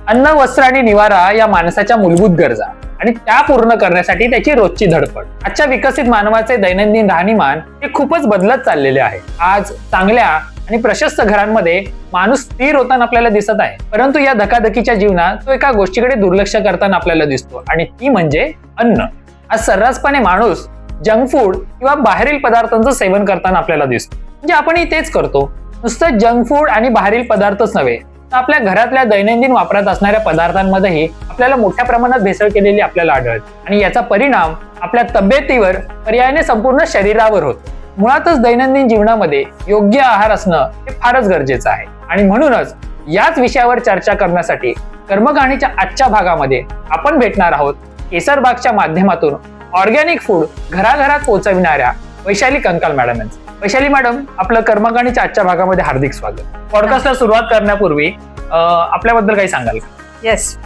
अन्न, वस्त्र आणि निवारा या माणसाच्या मूलभूत गरजा आणि त्या पूर्ण करण्यासाठी त्याची रोजची धडपड. आजच्या विकसित मानवाचे दैनंदिन राहणीमान हे खूपच बदलत चाललेले आहे. आज चांगल्या आणि प्रशस्त घरांमध्ये माणूस स्थिर होताना आपल्याला दिसत आहे, परंतु या धकाधकीच्या जीवनात तो एका गोष्टीकडे दुर्लक्ष करताना आपल्याला दिसतो आणि ती म्हणजे अन्न. आज सर्रासपणे माणूस जंक फूड किंवा बाहेरील पदार्थांचं सेवन करताना आपल्याला दिसतो. म्हणजे आपणही तेच करतो. नुसतं जंक फूड आणि बाहेरील पदार्थच नव्हे तर आपल्या घरातल्या दैनंदिन वापरात असणाऱ्या पदार्थांमध्येही आपल्याला मोठ्या प्रमाणात भेसळ केलेली आपल्याला आढळते आणि याचा परिणाम आपल्या तब्येतीवर, पर्यायाने संपूर्ण शरीरावर होतो. मुळातच दैनंदिन जीवनामध्ये योग्य आहार असणं हे फारच गरजेचं आहे आणि म्हणूनच याच विषयावर चर्चा करण्यासाठी कर्मकाणीच्या आजच्या भागामध्ये आपण भेटणार आहोत केसरबागच्या माध्यमातून ऑर्गॅनिक फूड घराघरात पोहोचविणाऱ्या वैशाली कंकाल मॅडम यांचं. वैशाली मॅडम, आपलं कर्मकाणीच्या आजच्या भागामध्ये हार्दिक स्वागत. पॉडकास्टला सुरुवात करण्यापूर्वी आपल्याबद्दल काही सांगाल का? येस,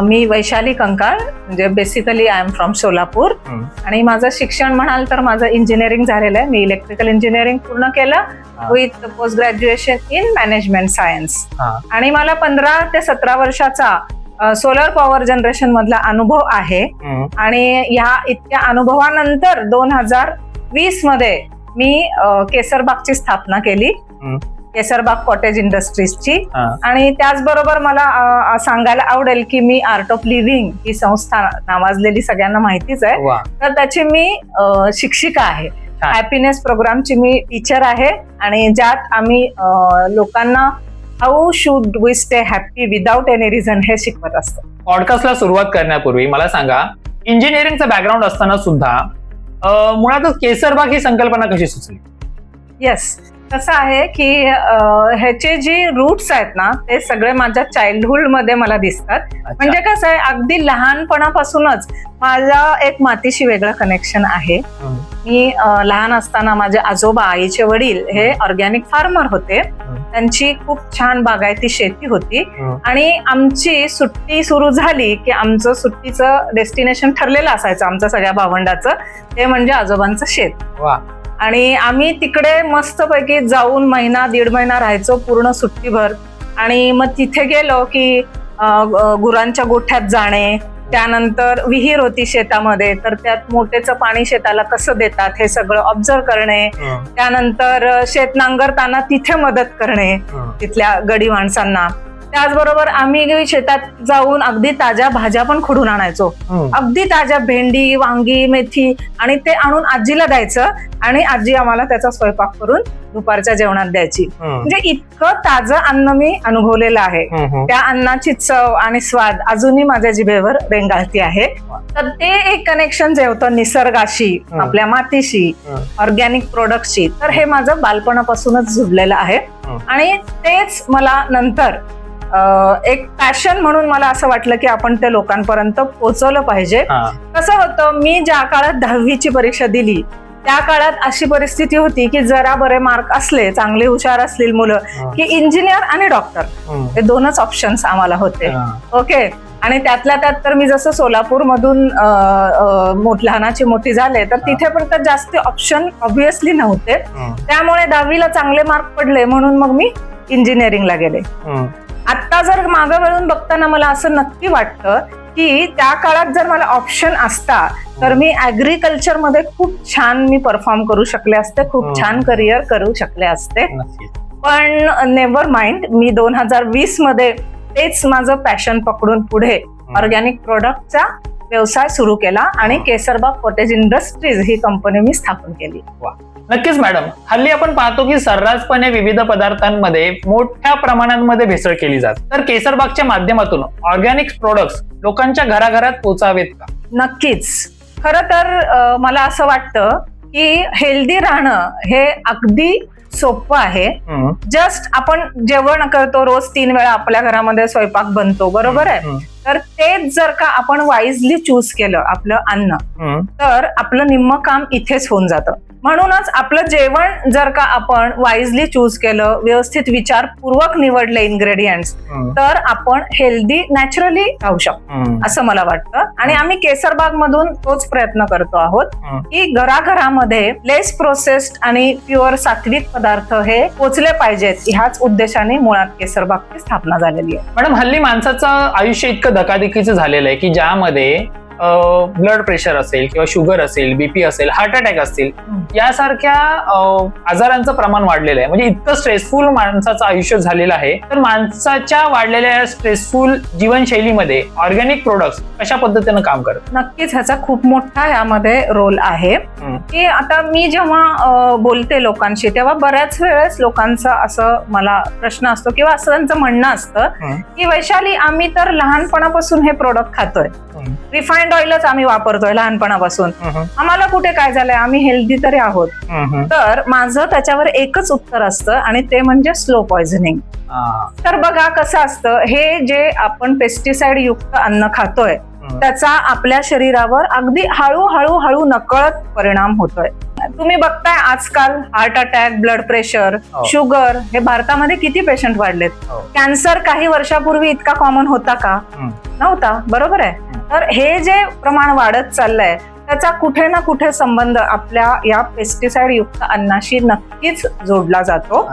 मी वैशाली कंकाळ, म्हणजे basically I am from Solapur आणि माझं शिक्षण म्हणाल तर माझं इंजिनिअरिंग झालेलं आहे. मी इलेक्ट्रिकल इंजिनिअरिंग पूर्ण केलं with post graduation in management science आणि मला 15 ते 17 वर्षाचा सोलर पॉवर जनरेशन मधला अनुभव आहे आणि ह्या इतक्या अनुभवानंतर 2020 मध्ये मी केसरबागची स्थापना केली, केसरबाग कॉटेज इंडस्ट्रीजची. आणि त्याचबरोबर मला सांगायला आवडेल की मी आर्ट ऑफ लिव्हिंग ही संस्था नावाजलेली सगळ्यांना माहितीच आहे, तर त्याची मी शिक्षिका आहे. हॅपीनेस प्रोग्रामची मी टीचर आहे आणि ज्यात आम्ही लोकांना how should we stay happy without any reason हे शिकवत असतो. पॉडकास्टला सुरुवात करण्यापूर्वी मला सांगा, इंजिनिअरिंगचं बॅकग्राऊंड असताना सुद्धा मुळातच केसरबाग ही संकल्पना कशी सुचली? येस, कसं आहे की ह्याचे जे रूट्स आहेत ना ते सगळे माझ्या चाइल्डहुड मध्ये मला दिसतात. म्हणजे कसं आहे, अगदी लहानपणापासूनच माझा एक मातीशी वेगळं कनेक्शन आहे. मी लहान असताना माझे आजोबा, आईचे वडील हे ऑर्गॅनिक फार्मर होते. त्यांची खूप छान बागायती शेती होती आणि आमची सुट्टी सुरू झाली की आमचं सुट्टीचं डेस्टिनेशन ठरलेलं असायचं आमचं सगळ्या भावंडाचं, ते म्हणजे आजोबांचं शेत. आणि आम्ही तिकडे मस्तपैकी जाऊन महिना दीड महिना राहायचो पूर्ण सुट्टीभर. आणि मग तिथे गेलो की गुरांच्या गोठ्यात जाणे, त्यानंतर विहीर होती शेतामध्ये, तर त्यात मोठेचं पाणी शेताला कसं देतात हे सगळं ऑब्झर्व करणे. त्यानंतर शेत नांगरताना तिथे मदत करणे तिथल्या गडी माणसांना. त्याचबरोबर आम्ही शेतात जाऊन अगदी ताज्या भाज्या पण खुडून आणायचो, अगदी ताज्या भेंडी, वांगी, मेथी, आणि ते आणून आजीला द्यायचं आणि आजी आम्हाला त्याचा स्वयंपाक करून दुपारच्या जेवणात द्यायची. म्हणजे इतकं ताजं अन्न मी अनुभवलेलं आहे. त्या अन्नाची चव आणि स्वाद अजूनही माझ्या जिभेवर रेंगाळती आहे. तर ते एक कनेक्शन जे होतं निसर्गाशी, आपल्या मातीशी, ऑर्गॅनिक प्रोडक्टशी, तर हे माझं बालपणापासूनच जुळलेलं आहे. आणि तेच मला नंतर एक पॅशन म्हणून मला असं वाटलं की आपण ते लोकांपर्यंत पोहोचवलं पाहिजे. कसं होतं, मी ज्या काळात 10वीची परीक्षा दिली त्या काळात अशी परिस्थिती होती की जरा बरे मार्क असले, चांगले हुशार असलेली मुलं, की इंजिनियर आणि डॉक्टर हे दोनच ऑप्शन्स आम्हाला होते. ओके, आणि त्यातल्या त्यात तर मी जसं सोलापूर मधून लहानाची मोठी झाले तर तिथे पण तर जास्त ऑप्शन ऑब्व्हियसली नव्हते. त्यामुळे 10वीला चांगले मार्क पडले म्हणून मग मी इंजिनिअरिंगला गेले. आता जर मागं वळून बघताना मला असं नक्की वाटतं की त्या काळात जर मला ऑप्शन असता तर मी ऍग्रिकल्चर मध्ये खूप छान मी परफॉर्म करू शकले असते, खूप छान करिअर करू शकले असते. पण नेव्हर माइंड, मी 2020 मध्ये तेच माझं पॅशन पकडून पुढे ऑर्गॅनिक प्रोडक्टचा व्यवसाय सुरू केला आणि केसरबाग कॉटेज इंडस्ट्रीज ही कंपनी मी स्थापन केली. नक्कीच मॅडम, हल्ली आपण पाहतो की सर्रासपणे विविध पदार्थांमध्ये मोठ्या प्रमाणामध्ये भेसळ केली जाते, तर केसरबागच्या माध्यमातून ऑर्गॅनिक प्रोडक्ट्स लोकांच्या घराघरात पोहोचावेत का? नक्कीच. खरं तर मला असं वाटतं की हेल्दी राहणं हे अगदी सोपं आहे. जस्ट आपण जेवण करतो, रोज 3 वेळा आपल्या घरामध्ये स्वयंपाक बनतो, बरोबर आहे. तर तेच जर का आपण वाईजली चूज केलं आपलं अन्न, तर आपलं निम्म काम इथेच होऊन जातं. म्हणूनच आपलं जेवण जर का आपण वाईजली चूज केलं, व्यवस्थित विचारपूर्वक निवडले इन्ग्रेडियंट्स, तर आपण हेल्दी नॅचरली राहू शकतो असं मला वाटतं. आणि आम्ही केसरबाग मधून तोच प्रयत्न करतो आहोत की घराघरामध्ये लेस प्रोसेस्ड आणि प्युअर सात्विक पदार्थ हे पोचले पाहिजेत. ह्याच उद्देशाने मुळात केसरबागची स्थापना झालेली आहे. मॅडम, हल्ली माणसाचं आयुष्य इतकं धकाधकीचं झालेलं आहे की ज्यामध्ये ब्लड प्रेशर असेल किंवा शुगर असेल, बीपी असेल, हार्ट अटॅक असतील, यासारख्या आजारांचं प्रमाण वाढलेलं आहे. म्हणजे इतकं स्ट्रेसफुल माणसाचं आयुष्य झालेलं आहे. तर माणसाच्या वाढलेल्या स्ट्रेसफुल जीवनशैलीमध्ये ऑर्गॅनिक प्रोडक्ट्स कशा पद्धतीनं काम करतात? नक्कीच ह्याचा खूप मोठा यामध्ये रोल आहे. की आता मी जेव्हा बोलते लोकांशी तेव्हा बऱ्याच वेळेस लोकांचा असं मला प्रश्न असतो किंवा असं त्यांचं म्हणणं असतं की वैशाली, आम्ही तर लहानपणापासून हे प्रोडक्ट खातोय, रिफाइंड ऑइलच आम्ही वापरतोय लहानपणापासून, आम्हाला कुठे काय झालंय, आम्ही हेल्दी तरी आहोत. तर माझं त्याच्यावर एकच उत्तर असतं आणि ते म्हणजे स्लो पॉइझनिंग. तर बघा कसं असतं, हे जे आपण पेस्टिसाइड युक्त अन्न खातोय त्याचा आपल्या शरीरावर अगदी हळूहळू नकळत परिणाम होतोय. तुम्ही बघताय आजकाल heart attack, blood pressure, sugar हे भारतामध्ये किती पेशंट वाढलेत. कॅन्सर काही वर्षापूर्वी इतका कॉमन होता का? नव्हता, बरोबर आहे. तर हे जे प्रमाण वाढत चाललंय त्याचा कुठे ना कुठे संबंध आपल्या या पेस्टिसाइड युक्त अन्नाशी नक्कीच जोडला जातो.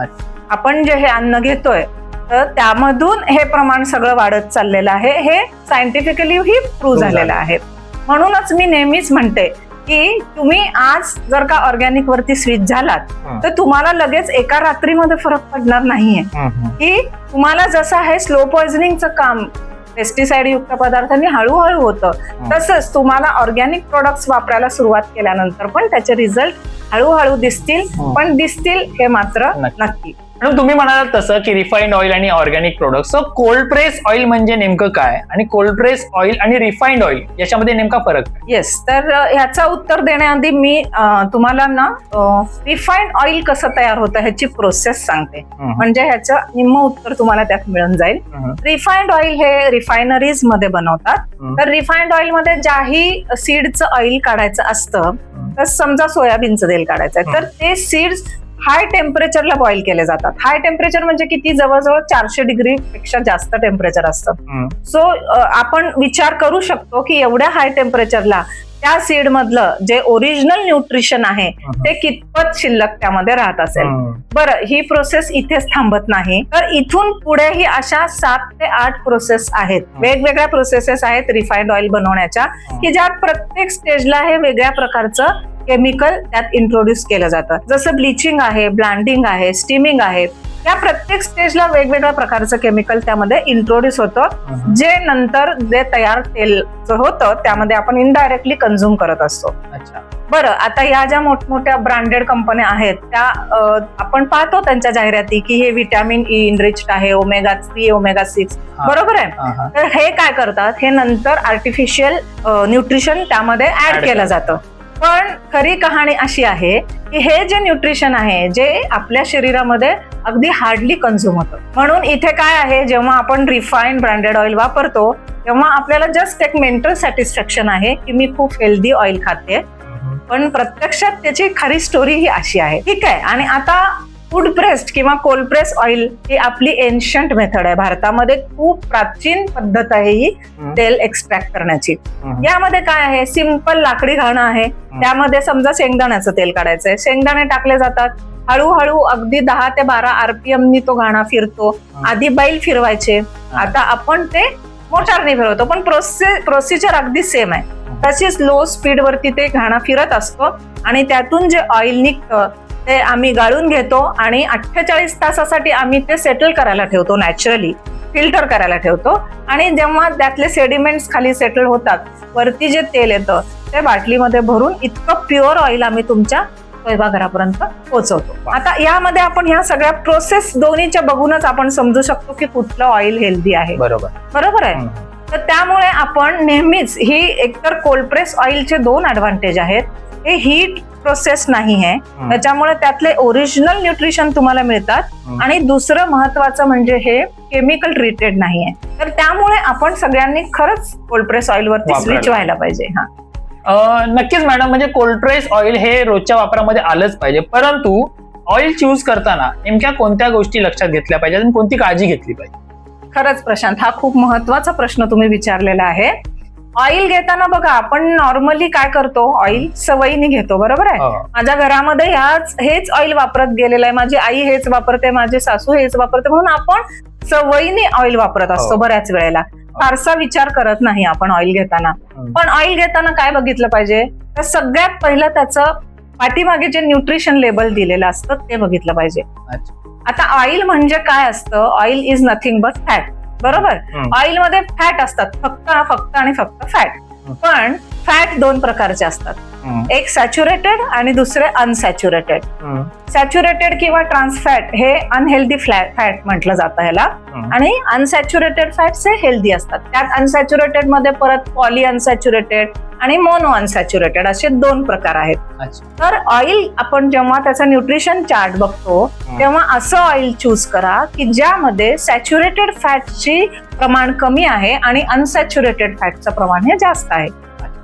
आपण जे हे अन्न घेतोय तर त्यामधून हे प्रमाण सगळं वाढत चाललेलं आहे. हे सायंटिफिकली ही प्रूव्ह झालेलं आहे. म्हणूनच मी नेहमीच म्हणते की तुम्ही आज जर का ऑर्गॅनिक वरती स्विच झालात तर तुम्हाला लगेच एका रात्रीमध्ये फरक पडणार नाहीये. की तुम्हाला जसं हे स्लो पॉइझनिंगचं काम पेस्टिसाइड युक्त पदार्थांनी हळूहळू होतं, तसंच तुम्हाला ऑर्गॅनिक प्रोडक्ट्स वापरायला सुरुवात केल्यानंतर पण त्याचे रिझल्ट हळूहळू दिसतील, पण दिसतील हे मात्र नक्की. मॅडम, तुम्ही म्हणालात तसं की रिफाइंड ऑइल आणि organic product. So cold press oil म्हणजे नेमकं काय आणि कोल्ड प्रेस ऑइल आणि रिफाइंड ऑइल याच्यामध्ये नेमका फरक काय? येस, तर ह्याचा उत्तर देण्याआधी मी तुम्हाला ना रिफाइंड ऑइल कसं तयार होतं ह्याची प्रोसेस सांगते, म्हणजे ह्याचं निम्म उत्तर तुम्हाला त्यात मिळून जाईल. रिफाइंड ऑइल हे रिफायनरीज मध्ये बनवतात. तर रिफाइंड ऑइल मध्ये ज्याही सीडचं ऑइल काढायचं असतं, तर समजा सोयाबीनचं तेल काढायचं आहे, तर ते सीड्स हाय टेम्परेचरला बॉईल केले जातात. हाय टेम्परेचर म्हणजे किती? जवळजवळ 400 डिग्री पेक्षा जास्त टेम्परेचर असतं. सो आपण विचार करू शकतो की एवढ्या हाय टेम्परेचरला त्या सीड मधलं जे ओरिजिनल न्यूट्रिशन आहे ते कितपत शिल्लक त्यामध्ये राहत असेल. बरं, ही प्रोसेस इथेच थांबत नाही, तर इथून पुढेही अशा 7 ते 8 प्रोसेस आहेत, वेगवेगळ्या प्रोसेसेस आहेत रिफाइंड ऑइल बनवण्याच्या, की ज्यात प्रत्येक स्टेजला हे वेगळ्या प्रकारचं केमिकल त्यात इंट्रोड्यूस केलं जातं. जसं ब्लिचिंग आहे, ब्लांडिंग आहे, स्टीमिंग आहे, या प्रत्येक स्टेजला वेगवेगळ्या प्रकारचं केमिकल त्यामध्ये इंट्रोड्यूस होतं, जे नंतर जे तयार तेल होतं त्यामध्ये आपण इनडायरेक्टली कन्झ्युम करत असतो. बरं, आता या ज्या मोठमोठ्या ब्रँडेड कंपन्या आहेत त्या आपण पाहतो त्यांच्या जाहिराती की हे व्हिटॅमिन ई इनरिच्ड आहे, ओमेगा 3, ओमेगा 6, बरोबर आहे. तर हे काय करतात, हे नंतर आर्टिफिशियल न्यूट्रिशन त्यामध्ये ऍड केलं जातं. पण खरी कहाणी अशी आहे की हे जे न्यूट्रिशन आहे जे आपल्या शरीरामध्ये अगदी हार्डली कन्झ्युम होतं. म्हणून इथे काय आहे, जेव्हा आपण रिफाइंड ब्रँडेड ऑइल वापरतो तेव्हा आपल्याला जस्ट एक मेंटल सॅटिस्फॅक्शन आहे की मी खूप हेल्दी ऑइल खाते, पण प्रत्यक्षात त्याची खरी स्टोरी ही अशी आहे. ठीक आहे. आणि आता फूड प्रेस्ड किंवा कोल्ड प्रेस ऑइल ही आपली एन्शंट मेथड आहे. भारतामध्ये खूप प्राचीन पद्धत आहे ही तेल एक्स्ट्रॅक्ट करण्याची. यामध्ये काय आहे, सिंपल लाकडी घाणं आहे, त्यामध्ये समजा शेंगदाण्याचं तेल काढायचंय, शेंगदाणे टाकले जातात, हळूहळू अगदी 10 ते 12 RPM नी तो घाणा फिरतो. आधी बैल फिरवायचे, आता आपण ते मोटारने फिरवतो, पण प्रोसिजर अगदी सेम आहे. तशीच लो स्पीड वरती ते घाणा फिरत असतो आणि त्यातून जे ऑइल निघतं ते आम्ही गाळून घेतो आणि 48 तासासाठी आम्ही ते सेटल करायला ठेवतो, नॅचरली फिल्टर करायला ठेवतो. आणि जेव्हा त्यातले सेडिमेंट्स खाली सेटल होतात, वरती जे तेल येतं ते बाटलीमध्ये भरून इतकं प्युअर ऑइल आम्ही तुमच्या स्वयंपाकघरापर्यंत पोहोचवतो. आता यामध्ये आपण ह्या सगळ्या प्रोसेस दोन्हीच्या बघूनच आपण समजू शकतो की कुठलं ऑइल हेल्दी आहे. बरोबर आहे. तर त्यामुळे आपण नेहमीच ही एकतर कोल्ड प्रेस ऑइलचे 2 ऍडव्हान्टेज आहेत. हे हीट प्रोसेस नाही आहे, त्याच्यामुळे त्यातले ओरिजिनल न्यूट्रिशन तुम्हाला मिळतात, आणि दुसरं महत्वाचं म्हणजे हे केमिकल ट्रीटेड नाहीये. तर त्यामुळे आपण सगळ्यांनी खरंच कोल्ड प्रेस ऑइल वरती स्विच व्हायला पाहिजे. नक्कीच मॅडम, म्हणजे कोल्ड्प्रेस ऑइल हे रोजच्या वापरामध्ये आलंच पाहिजे, परंतु ऑइल चूज करताना नेमक्या कोणत्या गोष्टी लक्षात घेतल्या पाहिजेत आणि कोणती काळजी घेतली पाहिजे? खरंच प्रशांत, हा खूप महत्वाचा प्रश्न तुम्ही विचारलेला आहे. ऑइल घेताना बघा, आपण नॉर्मली काय करतो, ऑइल सवयीने घेतो, बरोबर आहे. माझ्या घरामध्ये हेच ऑइल वापरत गेलेलं आहे, माझी आई हेच वापरते, माझे सासू हेच वापरते, म्हणून आपण सवयीने ऑइल वापरत असतो बऱ्याच वेळेला. फारसा विचार करत नाही आपण ऑइल घेताना. पण ऑइल घेताना काय बघितलं पाहिजे, तर सगळ्यात पहिलं त्याचं पाठीमागे जे न्यूट्रिशन लेबल दिलेलं असतं ते बघितलं पाहिजे. आता ऑइल म्हणजे काय असतं, oil is nothing but fat, बरोबर. ऑइल मध्ये फॅट असतात, फक्त आणि फक्त फॅट. पण फॅट दोन प्रकारचे असतात, एक सॅच्युरेटेड आणि दुसरे अनसॅच्युरेटेड. सॅच्युरेटेड किंवा ट्रान्स फॅट हे अनहेल्दी फॅट म्हटलं जातं ह्याला, आणि अनसॅच्युरेटेड फॅट्स हे हेल्दी असतात. त्यात अनसॅच्युरेटेड मध्ये परत पॉली अनसॅच्युरेटेड आणि मोनो अनसॅच्युरेटेड असे दोन प्रकार आहेत. तर ऑइल आपण जेव्हा त्याचा न्यूट्रिशन चार्ट बघतो तेव्हा असं ऑइल चूज करा की ज्यामध्ये सॅच्युरेटेड फॅटची प्रमाण कमी आहे आणि अनसॅच्युरेटेड फॅटचं प्रमाण हे जास्त आहे.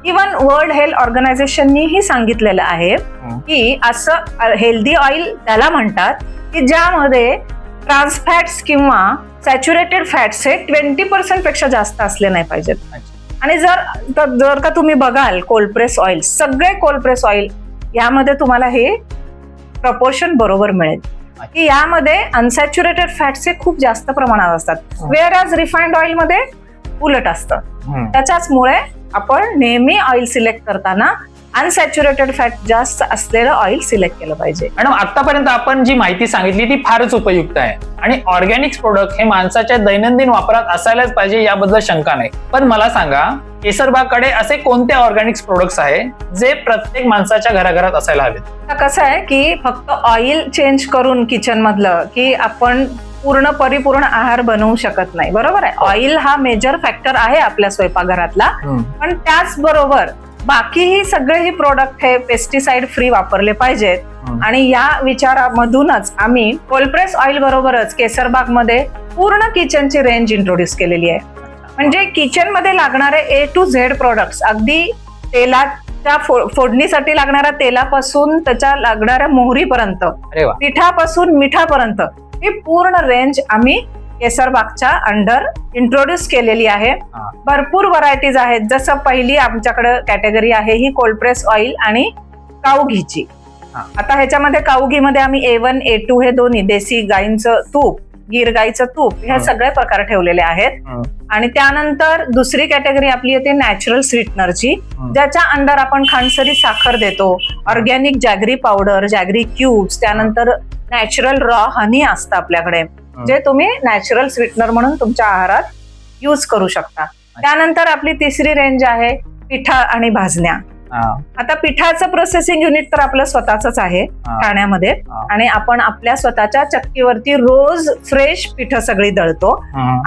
इव्हन वर्ल्ड हेल्थ ऑर्गनायझेशननीही सांगितलेलं आहे की असं हेल्दी ऑइल त्याला म्हणतात की ज्यामध्ये ट्रान्स फॅट्स किंवा सॅच्युरेटेड फॅट्स हे 20% पेक्षा जास्त असले नाही पाहिजेत. आणि जर का तुम्ही बघाल कोल्ड्प्रेस ऑइल, सगळे कोल्ड्प्रेस ऑइल यामध्ये तुम्हाला हे प्रपोर्शन बरोबर मिळेल की यामध्ये अनसॅच्युरेटेड फॅट्स हे खूप जास्त प्रमाणात असतात, वेअर ॲज रिफाइंड ऑइल मध्ये उलट असतं. त्याच्याचमुळे आपण नेहमी ऑइल सिलेक्ट करताना अनसॅच्युरेटेड फॅट जास्त असलेलं ऑइल सिलेक्ट केलं पाहिजे. मॅडम, आतापर्यंत आपण जी माहिती सांगितली ती फारच उपयुक्त आहे आणि ऑर्गॅनिक प्रोडक्ट हे माणसाच्या दैनंदिन वापरात असायलाच पाहिजे याबद्दल शंका नाही. पण मला सांगा, केसरबागकडे असे कोणते ऑर्गॅनिक प्रोडक्ट्स आहे जे प्रत्येक माणसाच्या घराघरात असायला हवेत? कसं आहे की फक्त ऑइल चेंज करून किचन मधलं की आपण परिपूर्ण आहार बनवू शकत नाही, बरोबर आहे. ऑइल हा मेजर फॅक्टर आहे आपल्या स्वयंपाकघरातला, पण त्याचबरोबर बाकीही सगळेही प्रोडक्ट हे पेस्टिसाइड फ्री वापरले पाहिजेत. आणि या विचारामधूनच आम्ही कोल्ड्प्रेस ऑइल बरोबरच केसरबाग मध्ये पूर्ण किचनची रेंज इंट्रोड्यूस केलेली आहे. म्हणजे किचन मध्ये लागणारे A to Z प्रोडक्ट्स, अगदी तेलाच्या फोडणीसाठी लागणाऱ्या तेलापासून त्याच्या लागणाऱ्या मोहरीपर्यंत, पिठापासून मिठापर्यंत ही पूर्ण रेंज आम्ही केसरबागच्या अंडर इंट्रोड्यूस केलेली आहे. भरपूर व्हरायटीज आहेत. जसं पहिली आमच्याकडे कॅटेगरी आहे ही कोल्ड्प्रेस ऑइल आणि काऊ घीची. आता ह्याच्यामध्ये काऊ घी मध्ये आम्ही A1 A2 हे दोन्ही देशी गाईंचं तूप, गीर गाईचं तूप हे सगळे प्रकार ठेवलेले आहेत. आणि त्यानंतर दुसरी कॅटेगरी आपली येते नॅचरल स्वीटनरची, ज्याच्या अंडर आपण खांडसरी साखर देतो, organic jaggery powder, jaggery cubes, त्यानंतर नॅचरल रॉ हनी असतं आपल्याकडे, जे तुम्ही नॅचरल स्वीटनर म्हणून तुमच्या आहारात यूज करू शकता. त्यानंतर आपली तिसरी रेंज आहे पिठा आणि भाजण्या. आता पिठाचं प्रोसेसिंग युनिट तर आपलं स्वतःच आहे ठाण्यामध्ये, आणि आपण आपल्या स्वतःच्या चक्कीवरती रोज फ्रेश पिठं सगळी दळतो.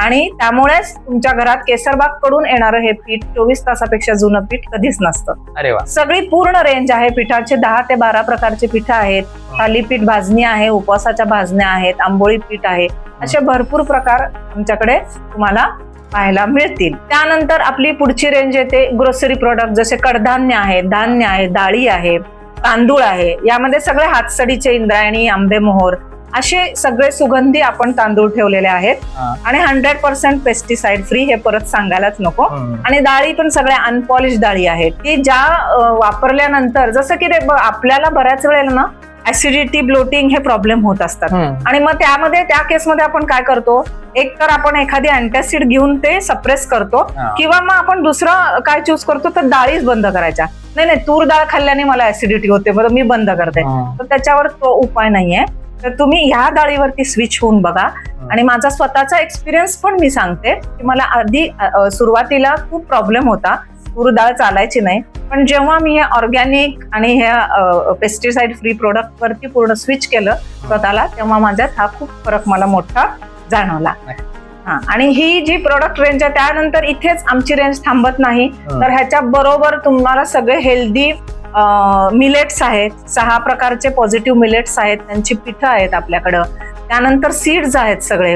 आणि त्यामुळेच तुमच्या घरात केसरबाग कडून येणारं हे पीठ 24 तासापेक्षा जुनं पीठ कधीच नसतं. सगळी पूर्ण रेंज आहे पिठाचे. 10 ते 12 प्रकारचे पिठं आहेत. थालीपीठ भाजणी आहे, उपवासाच्या भाजण्या आहेत, आंबोळी पीठ आहे, असे भरपूर प्रकार आमच्याकडे तुम्हाला पाहायला मिळतील. त्यानंतर आपली पुढची रेंज येते ग्रोसरी प्रोडक्ट, जसे कडधान्य आहे, धान्य आहे, डाळी आहे, तांदूळ आहे. यामध्ये सगळे हातसडीचे, इंद्रायणी, आंबेमोहोर असे सगळे सुगंधी आपण तांदूळ ठेवलेले आहेत. आणि 100% पेस्टिसाइड फ्री, हे परत सांगायलाच नको. आणि डाळी पण सगळ्या अनपॉलिश डाळी आहेत की ज्या वापरल्यानंतर, जसं की आपल्याला बऱ्याच वेळेला ना ऍसिडिटी, ब्लोटिंग हे प्रॉब्लेम होत असतात. आणि मग त्या केसमध्ये आपण काय करतो, एक तर आपण एखादी अँटॅसिड घेऊन ते सप्रेस करतो, किंवा मग आपण दुसरं काय चूज करतो तर डाळीच बंद करायच्या. नाही, तूर डाळ खाल्ल्याने मला ऍसिडिटी होते, बरं मी बंद करते. तर त्याच्यावर तो उपाय नाहीये. तर तुम्ही ह्या डाळीवरती स्विच होऊन बघा. आणि माझा स्वतःचा एक्सपिरियन्स पण मी सांगते की मला आधी सुरुवातीला खूप प्रॉब्लेम होता, तूर डाळ चालायची नाही. पण जेव्हा मी हे ऑर्गॅनिक आणि ह्या पेस्टिसाइड फ्री प्रोडक्ट वरती पूर्ण स्विच केलं स्वतःला, तेव्हा माझ्यात हा खूप फरक मला मोठा जाणवला. आणि ही जी प्रोडक्ट रेंज आहे, त्यानंतर इथेच आमची रेंज थांबत नाही. तर ह्याच्या बरोबर तुम्हाला सगळे हेल्दी मिलेट्स आहेत. 6 प्रकारचे पॉझिटिव्ह मिलेट्स आहेत, त्यांची पिठं आहेत आपल्याकडं. त्यानंतर सीड्स आहेत सगळे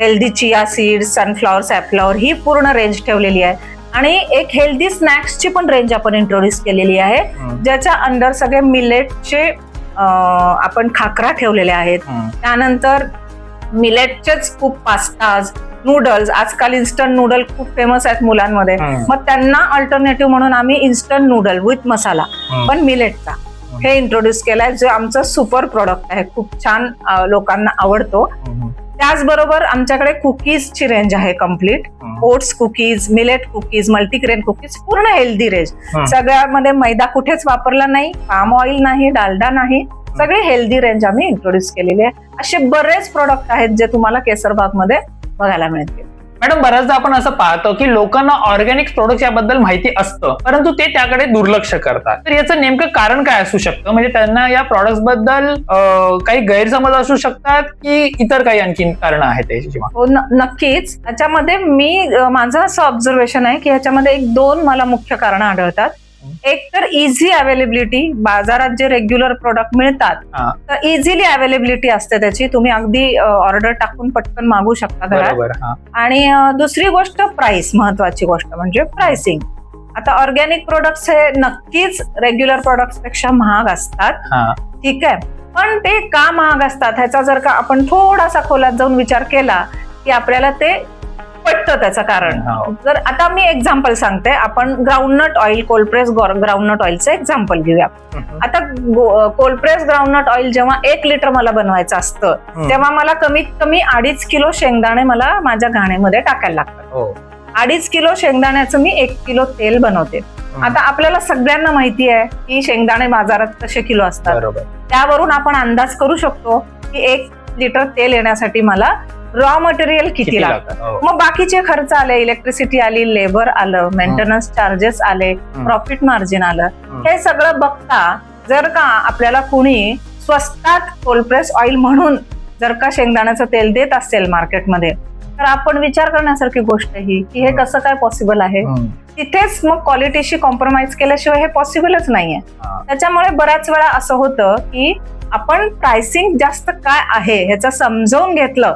हेल्दी, चिया सीड्स, सनफ्लॉवर, सॅफफ्लॉवर, ही पूर्ण रेंज ठेवलेली आहे. आणि एक हेल्दी स्नॅक्सची पण रेंज आपण इंट्रोड्यूस केलेली आहे, ज्याच्या अंडर सगळे मिलेटचे आपण खाकरा ठेवलेले आहेत. त्यानंतर मिलेटचेच खूप पास्ताज, नूडल्स, आजकाल इन्स्टंट नूडल खूप फेमस आहेत मुलांमध्ये, मग त्यांना अल्टरनेटिव्ह म्हणून आम्ही इन्स्टंट नूडल विथ मसाला पण मिलेटचा हे इंट्रोड्यूस केलाय, जो आमचा सुपर प्रोडक्ट आहे, खूप छान लोकांना आवडतो. त्याचबरोबर आमच्याकडे कुकीजची रेंज आहे complete, oats cookies, millet cookies, multigrain cookies, पूर्ण हेल्दी रेंज. सगळ्यामध्ये मैदा कुठेच वापरला नाही, पाम ऑइल नाही, डालडा नाही, सगळे हेल्दी रेंज आम्ही इंट्रोड्यूस केलेली आहे. असे बरेच प्रोडक्ट आहेत जे तुम्हाला केसरबाग मध्ये बघायला मिळतील. मॅडम, बऱ्याचदा आपण असं पाहतो की लोकांना ऑर्गॅनिक प्रोडक्ट याबद्दल माहिती असतं, परंतु ते त्याकडे दुर्लक्ष करतात. तर याचं नेमकं कारण काय असू शकतं? म्हणजे त्यांना या प्रॉडक्ट बद्दल काही गैरसमज असू शकतात की इतर काही आणखी कारण आहेत त्याची? हो, नक्कीच. याच्यामध्ये माझं असं ऑब्झर्वेशन आहे की ह्याच्यामध्ये 1-2 मला मुख्य कारण आढळतात. एक तर इझी अवेलेबिलिटी, बाजारात जे रेग्युलर प्रोडक्ट मिळतात तर इझिली अवेलेबिलिटी असते त्याची, तुम्ही अगदी ऑर्डर टाकून पटकन मागू शकता घरात. आणि दुसरी गोष्ट प्राइस, महत्वाची गोष्ट म्हणजे प्राइसिंग. आता ऑर्गॅनिक प्रोडक्ट्स हे नक्कीच रेग्युलर प्रोडक्ट्स पेक्षा महाग असतात, ठीक आहे, पण ते का महाग असतात ह्याचा जर का आपण थोडासा खोलात जाऊन विचार केला की आपल्याला ते पटतं त्याचं कारण. जर आता मी एक्झाम्पल सांगते, आपण ग्राउंडनट ऑइल, कोल्ड-प्रेस ग्राउंडनट ऑइलचं एक्झाम्पल घेऊया. आता कोल्ड-प्रेस ग्राउंडनट ऑइल जेव्हा 1 लिटर मला बनवायचं असतं तेव्हा मला कमीत कमी 2.5 किलो शेंगदाणे मला माझ्या घाणीमध्ये टाकायला लागतात. 2.5 किलो शेंगदाण्याचं मी 1 किलो तेल बनवते. आता आपल्याला सगळ्यांना माहिती आहे की शेंगदाणे बाजारात कसे किलो असतात, त्यावरून आपण अंदाज करू शकतो की 1 लिटर तेल येण्यासाठी मला रॉ मटेरियल किती लागतं. मग बाकीचे खर्च आले, इलेक्ट्रिसिटी आली, लेबर आलं, मेंटेनन्स चार्जेस आले, प्रॉफिट मार्जिन आलं, हे सगळं बघता जर का आपल्याला कुणी स्वस्तात कोल्ड-प्रेस ऑइल म्हणून जर का शेंगदाण्याचं तेल देत असेल मार्केटमध्ये, तर आपण विचार करण्यासारखी गोष्ट ही की हे कसं काय पॉसिबल आहे. तिथेच मग क्वालिटीशी कॉम्प्रोमाइज केल्याशिवाय हे पॉसिबलच नाहीये. त्याच्यामुळे बऱ्याच वेळा असं होतं की आपण प्राइसिंग जास्त काय आहे ह्याचं समजावून घेतलं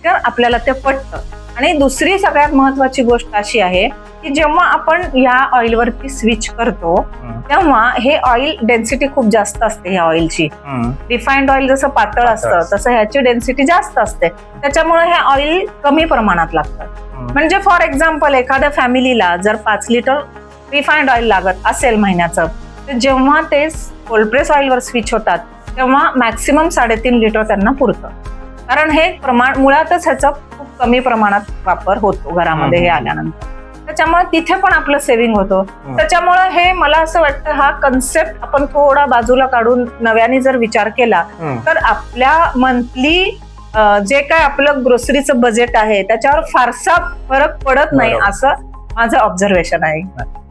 तर आपल्याला ते पटतं. आणि दुसरी सगळ्यात महत्वाची गोष्ट अशी आहे की जेव्हा आपण या ऑइलवरती स्विच करतो तेव्हा हे ऑइल डेन्सिटी खूप जास्त असते ह्या ऑइलची. रिफाइंड ऑइल जसं पातळ असतं तसं ह्याची डेन्सिटी जास्त असते, त्याच्यामुळे हे ऑइल कमी प्रमाणात लागतं. म्हणजे फॉर एक्झाम्पल एखाद्या फॅमिलीला जर 5 लिटर रिफाइंड ऑइल लागत असेल महिन्याचं, तर जेव्हा ते कोल्ड-प्रेस ऑइलवर स्विच होतात तेव्हा मॅक्सिमम 3.5 लिटर त्यांना पुरतं, कारण हे प्रमाण मुळातच ह्याचा खूप कमी प्रमाणात वापर होतो घरामध्ये हे आल्यानंतर. त्याच्यामुळे तिथे पण आपलं सेव्हिंग होतं. त्याच्यामुळे हे मला असं वाटतं हा कन्सेप्ट आपण थोडा बाजूला काढून नव्याने जर विचार केला तर आपल्या मंथली जे काय आपलं ग्रोसरीचं बजेट आहे त्याच्यावर फारसा फरक पडत नाही, असं माझं ऑब्झर्वेशन आहे.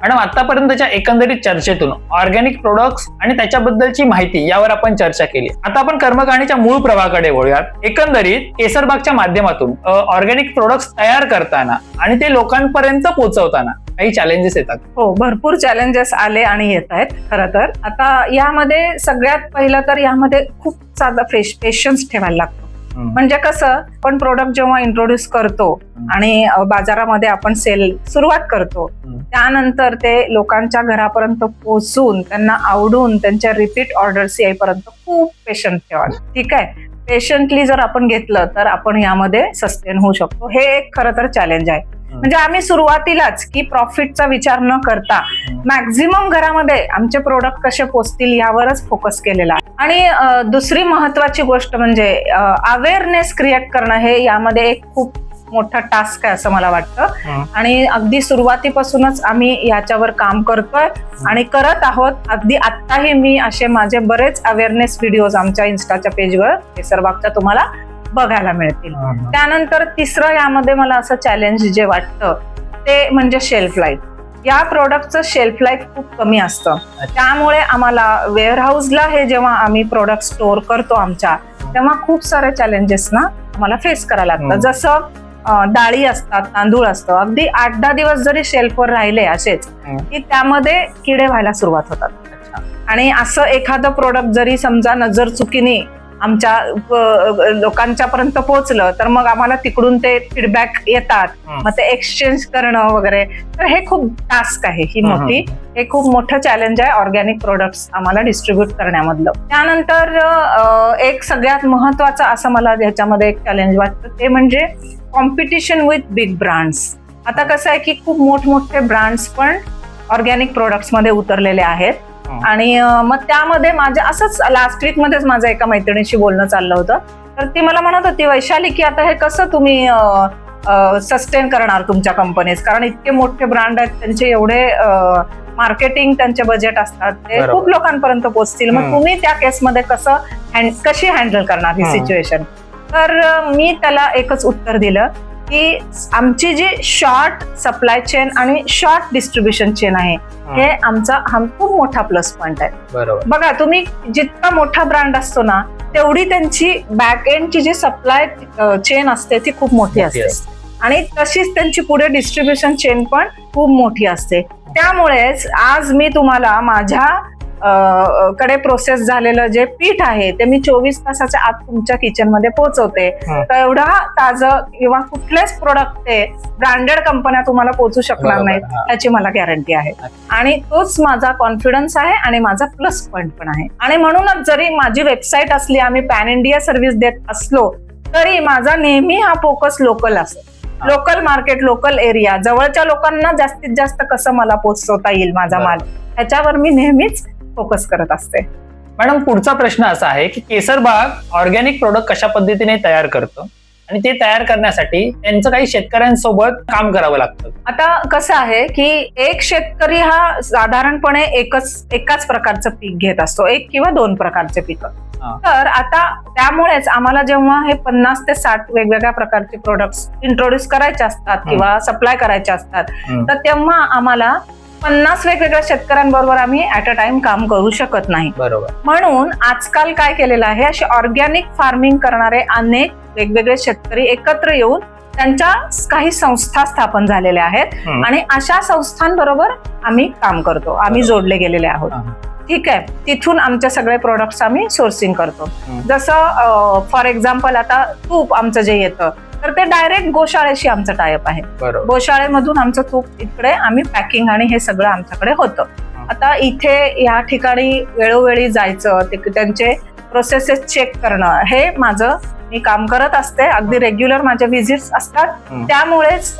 मॅडम, आतापर्यंतच्या एकंदरीत चर्चेतून ऑर्गॅनिक प्रोडक्ट्स आणि त्याच्याबद्दलची माहिती यावर आपण चर्चा केली. आता आपण कर्मकांडीच्या मूळ प्रवाहाकडे वळूयात. एकंदरीत केसरबागच्या माध्यमातून ऑर्गॅनिक प्रोडक्ट्स तयार करताना आणि ते लोकांपर्यंत पोहोचवताना काही चॅलेंजेस येतात? हो, भरपूर चॅलेंजेस आले आणि येत आहेत. खरं तर आता यामध्ये सगळ्यात पहिलं तर यामध्ये खूप साधा पेशन्स ठेवायला लागतो. म्हणजे कसं, आपण प्रोडक्ट जेव्हा इंट्रोड्यूस करतो आणि बाजारामध्ये आपण सेल सुरुवात करतो, त्यानंतर ते लोकांच्या घरापर्यंत पोहोचून त्यांना आवडून त्यांच्या रिपीट ऑर्डर्स येईपर्यंत खूप पेशंट ठेवाल, ठीक आहे. पेशंटली जर आपण घेतलं तर आपण यामध्ये सस्टेन होऊ शकतो. हे एक खरं तर चॅलेंज आहे. म्हणजे आम्ही सुरुवातीलाच की प्रॉफिटचा विचार न करता मॅक्झिमम घरामध्ये आमचे प्रोडक्ट कसे पोहोचतील यावरच फोकस केलेला आहे. आणि दुसरी महत्वाची गोष्ट म्हणजे अवेअरनेस क्रिएट करणं, हे यामध्ये एक खूप मोठा टास्क आहे असं मला वाटतं. आणि अगदी सुरुवातीपासूनच आम्ही याच्यावर काम करतोय आणि करत आहोत. अगदी आत्ताही मी असे माझे बरेच अवेअरनेस व्हिडिओज आमच्या इन्स्टाच्या पेजवर केसरबागच्या तुम्हाला बघायला मिळतील. त्यानंतर तिसरं यामध्ये मला असं चॅलेंज जे वाटतं ते म्हणजे शेल्फ लाईफ. या प्रोडक्टचं शेल्फ लाईफ खूप कमी असतं, त्यामुळे आम्हाला वेअरहाऊसला हे जेव्हा आम्ही प्रोडक्ट स्टोअर करतो आमच्या, तेव्हा खूप सारे चॅलेंजेस ना आम्हाला फेस करायला लागतात. जसं डाळी असतात, तांदूळ असतं, अगदी 8-10 दिवस जरी शेल्फवर राहिले असेच की त्यामध्ये किडे व्हायला सुरुवात होतात. आणि असं एखादं प्रोडक्ट जरी समजा नजर चुकीने आमच्या लोकांच्या पर्यंत पोहोचलं तर मग आम्हाला तिकडून ते फीडबॅक येतात, मग ते एक्सचेंज करणं वगैरे. तर हे खूप टास्क आहे, ही मोठी, हे खूप मोठं चॅलेंज आहे ऑर्गॅनिक प्रोडक्ट्स आम्हाला डिस्ट्रीब्यूट करण्यामधलं. त्यानंतर एक सगळ्यात महत्वाचं असं मला ह्याच्यामध्ये एक चॅलेंज वाटतं, ते म्हणजे कॉम्पिटिशन विथ बिग ब्रँड्स. आता कसं आहे की खूप मोठमोठे ब्रँड्स पण ऑर्गॅनिक प्रोडक्ट्स मध्ये उतरलेले आहेत. आणि मग त्यामध्ये माझ्या असंच लास्ट वीक मध्येच माझ्या एका मैत्रिणीशी बोलणं चाललं होतं. तर ती मला म्हणत होती, वैशाली, की आता हे कसं तुम्ही सस्टेन करणार तुमच्या कंपनीज, कारण इतके मोठे ब्रँड आहेत, त्यांचे एवढे मार्केटिंग त्यांचे बजेट असतात, ते खूप लोकांपर्यंत पोहोचतील, मग तुम्ही त्या केसमध्ये कशी हँडल करणार ही सिच्युएशन. तर मी त्याला एकच उत्तर दिलं की आमची जी शॉर्ट सप्लाय चेन आणि शॉर्ट डिस्ट्रीब्युशन चेन आहे, हे आमचा खूप मोठा प्लस पॉइंट आहे. बरोबर. बघा, तुम्ही जितका मोठा ब्रँड असतो ना, तेवढी त्यांची बॅक एंडची जी सप्लाय चेन असते ती खूप मोठी असते, आणि तशीच त्यांची पुढे डिस्ट्रीब्युशन चेन पण खूप मोठी असते. त्यामुळेच आज मी तुम्हाला माझ्या कडे प्रोसेस झालेलं जे पीठ आहे ते मी 24 तासाच्या आत तुमच्या किचन मध्ये पोहोचवते. एवढा ताजं किंवा कुठलेच प्रोडक्ट ते ब्रँडेड कंपन्या तुम्हाला पोहोचू शकणार नाहीत, याची मला गॅरंटी आहे. आणि तोच माझा कॉन्फिडन्स आहे आणि माझा प्लस पॉइंट पण आहे. आणि म्हणूनच जरी माझी वेबसाईट असली, आम्ही पॅन इंडिया सर्व्हिस देत असलो, तरी माझा नेहमी हा फोकस लोकल असेल. लोकल मार्केट, लोकल एरिया, जवळच्या लोकांना जास्तीत जास्त कसं मला पोहोचवता येईल माझा माल, ह्याच्यावर मी नेहमीच फोकस करत असते. मॅडम, पुढचा प्रश्न असा आहे की केसरबाग ऑर्गॅनिक प्रोडक्ट कशा पद्धतीने तयार करतं, आणि ते तयार करण्यासाठी त्यांचं काही शेतकऱ्यांसोबत काम करावं लागतं. आता कसं आहे की एक शेतकरी हा साधारणपणे एकाच प्रकारचं पीक घेत असतो, 1 किंवा 2 प्रकारचे पिकं. तर आता त्यामुळेच आम्हाला जेव्हा हे 50 ते 60 वेगवेगळ्या प्रकारचे प्रोडक्ट्स इंट्रोड्यूस करायचे असतात किंवा सप्लाय करायचे असतात, तर तेव्हा आम्हाला 50 वेगवेगळ्या शेतकऱ्यांबरोबर आम्ही ऍट अ टाइम काम करू शकत नाही. बरोबर. म्हणून आजकाल काय केलेलं आहे, असे ऑर्गॅनिक फार्मिंग करणारे अनेक वेगवेगळे शेतकरी एकत्र येऊन त्यांच्या काही संस्था स्थापन झालेल्या आहेत, आणि अशा संस्थांबरोबर आम्ही काम करतो, आम्ही जोडले गेलेले आहोत. ठीक आहे, तिथून आमचे सगळे प्रोडक्ट्स आम्ही सोर्सिंग करतो. जसं फॉर एक्झाम्पल आता तूप आमचं जे येतं, तर ते डायरेक्ट गोशाळेशी आमचं टायअप आहे. गोशाळेमधून आमचं तूप इकडे आम्ही पॅकिंग आणि हे सगळं आमच्याकडे होतं. आता इथे या ठिकाणी वेळोवेळी जायचं, त्यांचे प्रोसेसेस चेक करणं, हे मी काम करत असते. अगदी रेग्युलर माझ्या व्हिजिट्स असतात. त्यामुळेच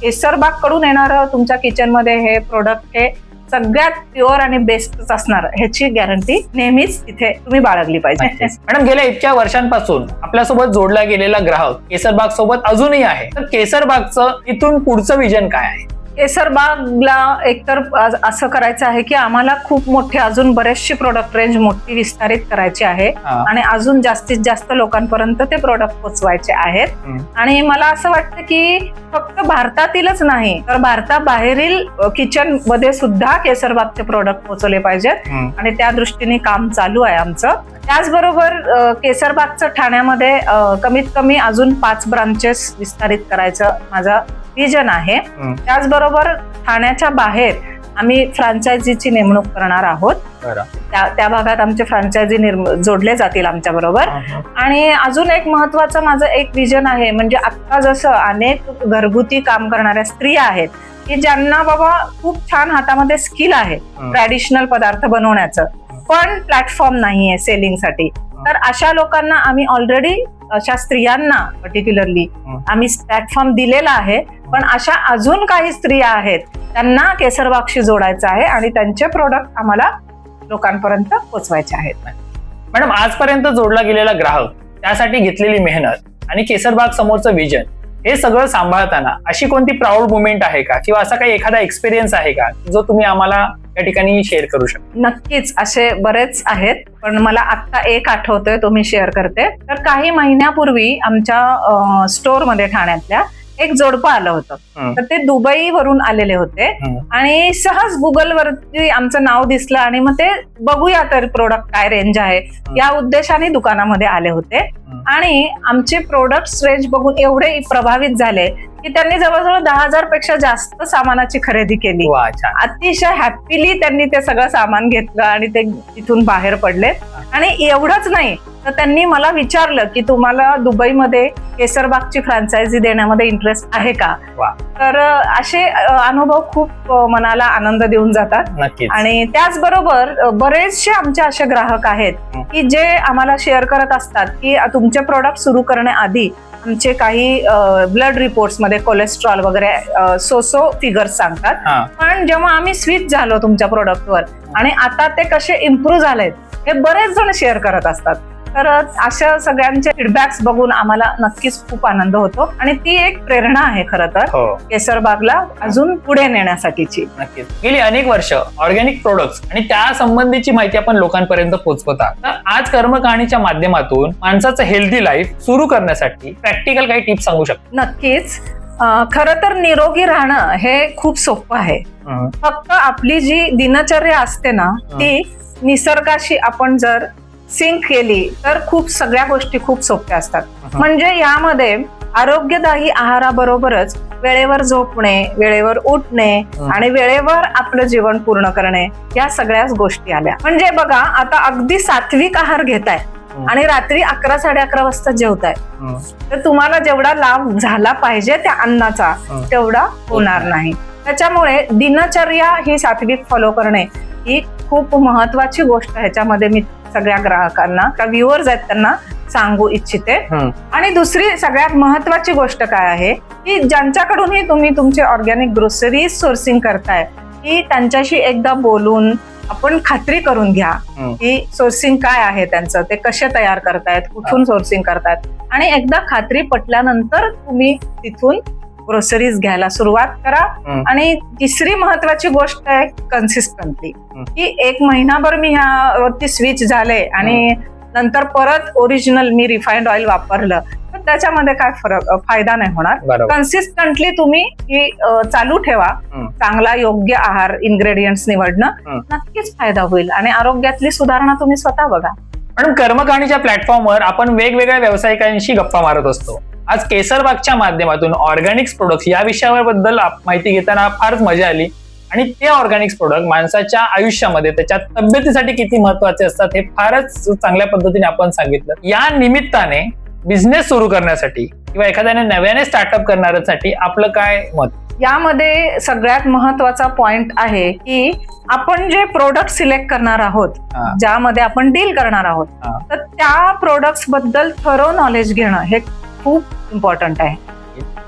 केसरबाग कडून येणारं तुमच्या किचनमध्ये हे प्रोडक्ट हे सगळ्यात प्युअर आणि बेस्टच असणार, ह्याची गॅरंटी नेहमीच तिथे तुम्ही बाळगली पाहिजे. मॅडम, गेल्या इतक्या वर्षांपासून आपल्यासोबत जोडला गेलेला ग्राहक केसरबाग सोबत अजूनही आहे, तर केसरबागचं इथून पुढचं विजन काय आहे? केसरबागला एकतर असं करायचं आहे की आम्हाला खूप मोठे अजून बरेचसे प्रोडक्ट रेंज मोठी विस्तारित करायची आहे, आणि अजून जास्तीत जास्त लोकांपर्यंत ते प्रोडक्ट पोहोचवायचे आहेत. आणि मला असं वाटतं की फक्त भारतातीलच नाही, तर भारताबाहेरील किचन मध्ये सुद्धा केसरबागचे प्रोडक्ट पोहोचवले पाहिजेत, आणि त्या दृष्टीने काम चालू आहे आमचं. त्याचबरोबर केसरबागचं ठाण्यामध्ये कमीत कमी अजून 5 ब्रांचेस विस्तारित करायचं माझा विजन आहे. त्याचबरोबर ठाण्याच्या बाहेर आम्ही फ्रँचायझीची नेमणूक करणार आहोत. त्या भागात आमचे फ्रँचायझी जोडले जातील आमच्या बरोबर. आणि अजून एक महत्वाचं माझं एक विजन आहे, म्हणजे आता जसं अनेक घरगुती काम करणाऱ्या स्त्रिया आहेत की ज्यांना बाबा खूप छान हातामध्ये स्किल आहे ट्रॅडिशनल पदार्थ बनवण्याचं, पण प्लॅटफॉर्म नाहीये सेलिंगसाठी, तर अशा लोकांना आम्ही ऑलरेडी, अशा स्त्रियांना पर्टिक्युलरली आम्ही प्लॅटफॉर्म दिलेला आहे. पण अशा अजून काही स्त्रिया आहेत त्यांना केसरबागशी जोडायचं आहे, आणि त्यांचे प्रोडक्ट आम्हाला लोकांपर्यंत पोहोचवायचे आहेत. मॅडम, आजपर्यंत जोडला गेलेला ग्राहक, त्यासाठी घेतलेली मेहनत आणि केसरबाग समोरचं विजन, हे सगळं सांभाळताना अशी कोणती प्राऊड मुवमेंट आहे का, किंवा असा काही एखादा एक्सपिरियन्स आहे का जो तुम्ही आम्हाला या ठिकाणी शेअर करू शकता? नक्कीच, असे बरेच आहेत, पण मला आत्ता एक आठवतोय, तो मी शेअर करते. तर काही महिन्यापूर्वी आमच्या स्टोअरमध्ये ठाण्यातल्या एक जोडपं आलं होतं. तर ते दुबईवरून आलेले होते, आणि सहज गुगलवरती आमचं नाव दिसलं, आणि मग ते बघूया तर प्रोडक्ट काय रेंज आहे या उद्देशाने दुकानामध्ये आले होते. आणि आमचे प्रोडक्ट्स रेंज बघून एवढे प्रभावित झाले की त्यांनी जवळजवळ 10,000 पेक्षा जास्त सामानाची खरेदी केली. वा, छान. अतिशय हॅपीली त्यांनी ते सगळं सामान घेतलं आणि ते तिथून बाहेर पडले. आणि एवढंच नाही तर त्यांनी मला विचारलं की तुम्हाला दुबईमध्ये केसरबागची फ्रँचायझी देण्यामध्ये इंटरेस्ट आहे का. वा. तर असे अनुभव खूप मनाला आनंद देऊन जातात. नक्कीच. आणि त्याचबरोबर बरेचसे आमचे असे ग्राहक आहेत की जे आम्हाला शेअर करत असतात की तुमचे प्रोडक्ट सुरू करण्याआधी आमचे काही ब्लड रिपोर्ट्स मध्ये कोलेस्ट्रॉल वगैरे सो फिगर्स सांगतात. पण जेव्हा आम्ही स्विच झालो तुमच्या प्रोडक्टवर आणि आता ते कसे इम्प्रूव्ह झालेत हे बरेच जण शेअर करत असतात. तर अशा सगळ्यांचे फीडबॅक्स बघून आम्हाला नक्कीच खूप आनंद होतो आणि ती एक प्रेरणा आहे खरं तर केसरबागला अजून पुढे नेण्यासाठीची. नक्कीच. गेली अनेक वर्ष ऑर्गॅनिक प्रोडक्ट्स आणि त्या संबंधीची माहिती आपण लोकांपर्यंत पोहोचवतात. तर आज कर्मकहाणीच्या माध्यमातून माणसाचं हेल्दी लाईफ सुरू करण्यासाठी प्रॅक्टिकल काही टिप्स सांगू शकतो? नक्कीच. खरं तर निरोगी राहणं हे खूप सोपं आहे. फक्त आपली जी दिनचर्या असते ना ती निसर्गाशी आपण जर सिंक केली तर खूप सगळ्या गोष्टी खूप सोप्या असतात. म्हणजे यामध्ये आरोग्यदायी आहाराबरोबरच वेळेवर झोपणे, वेळेवर उठणे आणि वेळेवर आपलं जीवन पूर्ण करणे या सगळ्याच गोष्टी आल्या. म्हणजे बघा आता अगदी सात्विक आहार घेताय आणि रात्री 11-11:30 वाजता जेवताय तर तुम्हाला जेवढा लाभ झाला पाहिजे त्या अन्नाचा तेवढा होणार नाही. त्याच्यामुळे दिनचर्या ही सात्विक फॉलो करणे ही खूप महत्वाची गोष्ट ह्याच्यामध्ये मी सगळ्या ग्राहकांना का व्ह्युअर्स आहेत त्यांना सांगू इच्छिते. आणि दुसरी सगळ्यात महत्वाची गोष्ट काय आहे की ज्यांच्याकडूनही तुम्ही तुमचे ऑर्गॅनिक ग्रोसरी सोर्सिंग करताय की त्यांच्याशी एकदा बोलून आपण खात्री करून घ्या की सोर्सिंग काय आहे त्यांचं, ते कसे तयार करतायत, कुठून सोर्सिंग करतायत आणि एकदा खात्री पटल्यानंतर तुम्ही तिथून ग्रोसरीज घ्यायला सुरुवात करा. आणि तिसरी महत्वाची गोष्ट आहे कन्सिस्टंटली की 1 महिनाभर मी ह्यावरती स्विच झाले आणि नंतर परत ओरिजिनल मी रिफाइंड ऑइल वापरलं तर त्याच्यामध्ये काय फायदा नाही होणार. कन्सिस्टंटली तुम्ही ही चालू ठेवा. चांगला योग्य आहार इन्ग्रेडियंट्स निवडणं नक्कीच फायदा होईल आणि आरोग्यातली सुधारणा तुम्ही स्वतः बघा. पण कर्मकहाणीच्या प्लॅटफॉर्मवर आपण वेगवेगळ्या व्यावसायिकांशी गप्पा मारत असतो. आज केसरबागच्या माध्यमातून ऑर्गॅनिक्स प्रोडक्ट्स या विषयाबद्दल माहिती घेताना फारच मजा आली आणि ते ऑर्गॅनिक्स प्रोडक्ट माणसाच्या आयुष्यामध्ये त्याच्या तब्येतीसाठी किती महत्वाचे असतात हे फारच चांगल्या पद्धतीने आपण सांगितलं. या निमित्ताने बिझनेस सुरू करण्यासाठी किंवा एखाद्याने नव्याने स्टार्टअप करणाऱ्यांसाठी आपलं काय मत? यामध्ये सगळ्यात महत्वाचा पॉइंट आहे की आपण जे प्रोडक्ट सिलेक्ट करणार आहोत ज्यामध्ये आपण डील करणार आहोत तर त्या प्रोडक्ट्स बद्दल थरो नॉलेज घेणं हे खूप इम्पॉर्टंट आहे.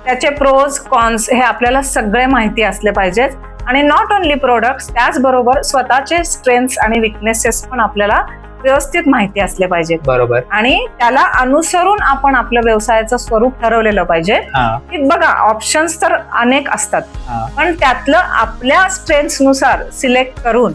त्याचे प्रोज कॉन्स हे आपल्याला सगळे माहिती असले पाहिजेत आणि नॉट ओनली प्रोडक्ट्स त्याचबरोबर स्वतःचे स्ट्रेंथ्स आणि विकनेसेस पण आपल्याला व्यवस्थित माहिती असले पाहिजेत. बरोबर. आणि त्याला अनुसरून आपण आपल्या व्यवसायाचं स्वरूप ठरवलेलं पाहिजे. की बघा ऑप्शन्स तर अनेक असतात पण त्यातलं आपल्या स्ट्रेंथ्स नुसार सिलेक्ट करून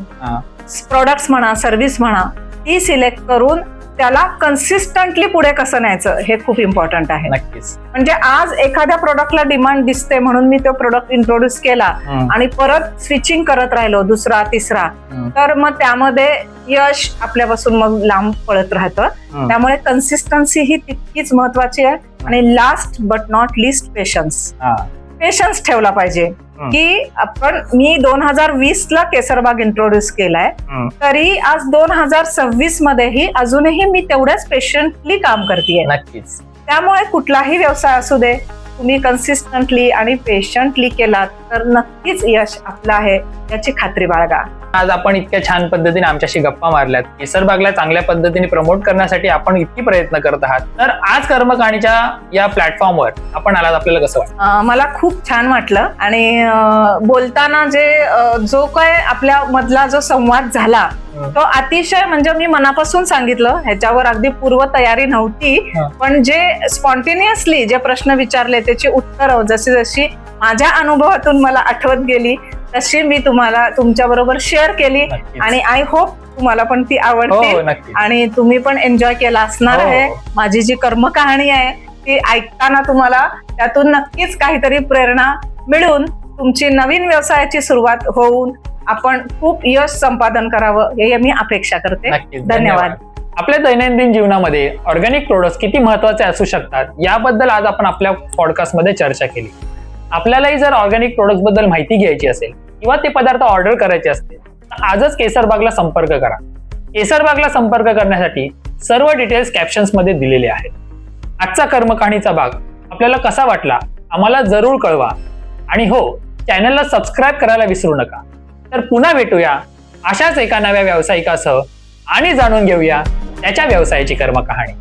प्रोडक्ट्स म्हणा सर्व्हिस म्हणा ती सिलेक्ट करून त्याला कन्सिस्टंटली पुढे कसं न्यायचं हे खूप इम्पॉर्टंट आहे. नक्कीच. म्हणजे आज एखाद्या प्रोडक्टला डिमांड दिसते म्हणून मी तो प्रोडक्ट इंट्रोड्यूस केला आणि परत स्विचिंग करत राहिलो दुसरा तिसरा तर मग त्यामध्ये यश आपल्यापासून मग लांब पळत राहतं. त्यामुळे कन्सिस्टन्सी ही तितकीच महत्वाची आहे आणि last but not list patience ठेवला पाहिजे. की मी 2020 ला केसरबाग इंट्रोड्यूस केलाय तरी आज 2026 मध्येही अजूनही मी तेवढ्याच पेशंटली काम करतेय. नक्कीच. त्यामुळे कुठलाही व्यवसाय असू दे तुम्ही कन्सिस्टंटली आणि पेशंटली केलात तर नक्कीच यश आपलं आहे याची खात्री बाळगा. आज आपण इतक्या छान पद्धतीने आमच्याशी गप्पा मारल्यात. केसरबागला चांगल्या पद्धतीने प्रमोट करण्यासाठी आपण इतकी प्रयत्न करत आहात. तर आज कर्मकहाणीच्या या प्लॅटफॉर्मवर आपण आलात आपल्याला कसं वाटतं? मला खूप छान वाटलं आणि बोलताना जो काय आपल्या मधला जो संवाद झाला तो अतिशय म्हणजे मी मनापासून सांगितलं. ह्याच्यावर अगदी पूर्व तयारी नव्हती पण जे स्पॉन्टेनियसली जे प्रश्न विचारले त्याची उत्तरं जशी जशी माझ्या अनुभवातून मला आठवत गेली तशी मी तुम्हाला तुमच्या बरोबर शेअर केली आणि आय होप तुम्हाला पण ती आवडते आणि तुम्ही पण एन्जॉय केला असणार आहे. माझी जी कर्मकहाणी आहे ती ऐकताना तुम्हाला त्यातून नक्कीच काहीतरी प्रेरणा मिळून तुमची नवीन व्यवसायाची सुरुवात होऊन आपण खूप यश संपादन करावं हे मी अपेक्षा करते. धन्यवाद. आपल्या दैनंदिन जीवनामध्ये ऑर्गॅनिक प्रोडक्ट्स किती महत्वाचे असू शकतात याबद्दल आज आपण आपल्या पॉडकास्टमध्ये चर्चा केली. आपल्यालाही जर ऑर्गॅनिक प्रोडक्ट्स बद्दल माहिती घ्यायची असेल किंवा ते पदार्थ ऑर्डर करायचे असतील तर आजच केसरबागला संपर्क करा. केसरबागला संपर्क करण्यासाठी सर्व डिटेल्स कॅप्शन्स मध्ये दिलेले आहेत. आजचा कर्मकहाणीचा भाग आपल्याला कसा वाटला आम्हाला जरूर कळवा आणि हो, चॅनलला सबस्क्राईब करायला विसरू नका. तर पुन्हा भेटूया अशाच एका नव्या व्यावसायिकासह आणि जाणून घेऊया त्याच्या व्यवसायाची कर्मकहाणी.